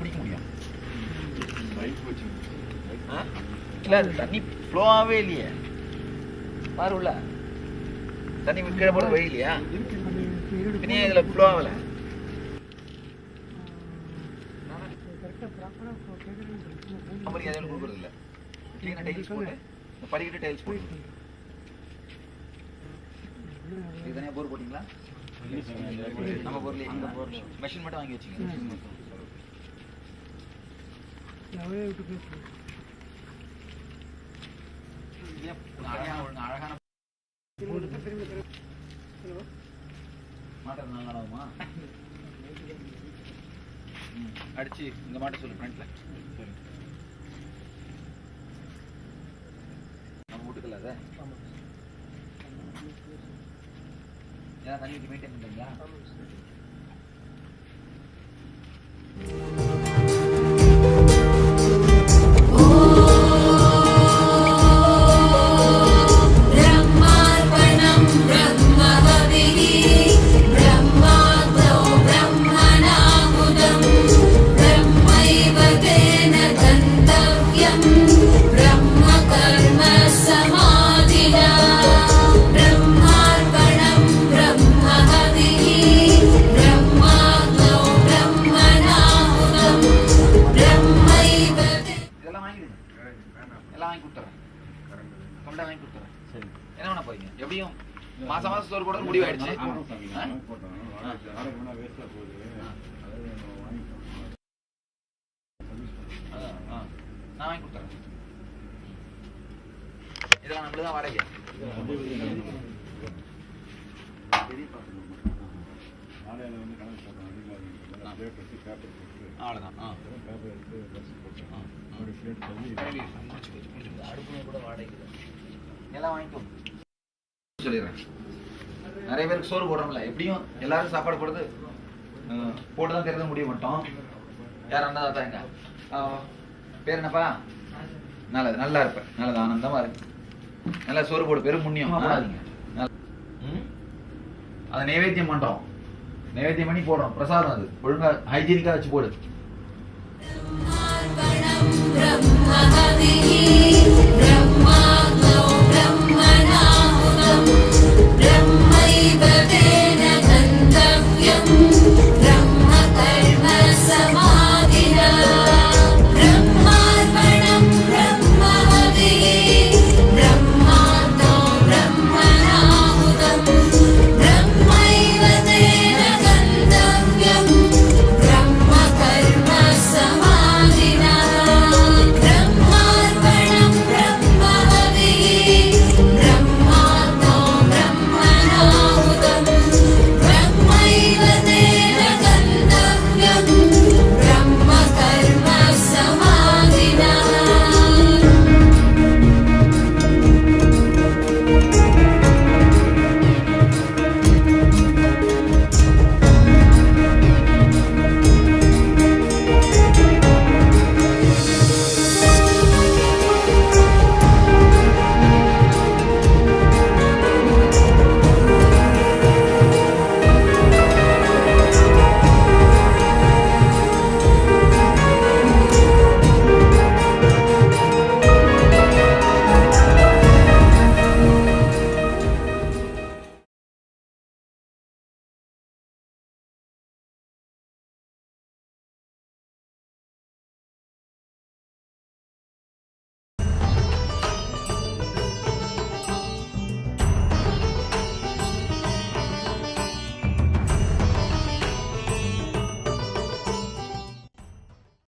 பிடிக்க முடியும்? இல்லை தண்ணி ஃப்ளோவாகவே இல்லையே. பாரு உள்ள தண்ணி கீழே போட வழி இல்லையா? இனி இதில் ஃப்ளோ ஆகலை. அப்படி எதுவும் கொடுக்குறது இல்லை. கிளீனாக டைல்ஸ் போட்டு படிக்கிட்டு டைல்ஸ் போட்டு இது தனியாக போர் போட்டிங்களா? நம்ம பொருள் இந்த பொருள் மெஷின் மட்டும் வாங்கி வச்சுங்க. அழகான மாட்டை நல்லா ஆகுமா? அடிச்சு இந்த மாட்டை சொல்லு ஃப்ரண்ட்ல. நம்ம வீட்டுக்குள்ள அதை ஏன்னா தண்ணி ஊற்றி மெயின்டைன் பண்ணுறீங்களா? என்ன பண்ண போறீங்க? எப்படியும் மாசம் மாசம் சோறு போட முடிவாயிடுச்சு. நான் வாங்கி கொடுத்துறேன். இதெல்லாம் நம்மளுக்கு தான் வாடகை. அவ்வளோதான். அடுப்புமே கூட வாடகை எல்லாம் வாங்கிக்கோ சொல்லிடுறேன். நிறைய பேருக்கு சோறு போடுறோம்ல, எப்படியும் எல்லாரும் சாப்பாடு போடுறது போட்டு தான் தெரிஞ்ச முடிய மாட்டோம். யார் அண்ணா தான் எங்க பேர் என்னப்பா? நல்லது, நல்லா இருப்பேன், நல்லது, ஆனந்தமா இருக்கு. நல்லா சோறு போடு, பெரும் புண்ணியம். அதை நைவேத்தியம் பண்றோம், நைவேத்தியம் பண்ணி போடுறோம் பிரசாதம். அது ஒழுங்கா ஹைஜீனிக்கா வச்சு போடு.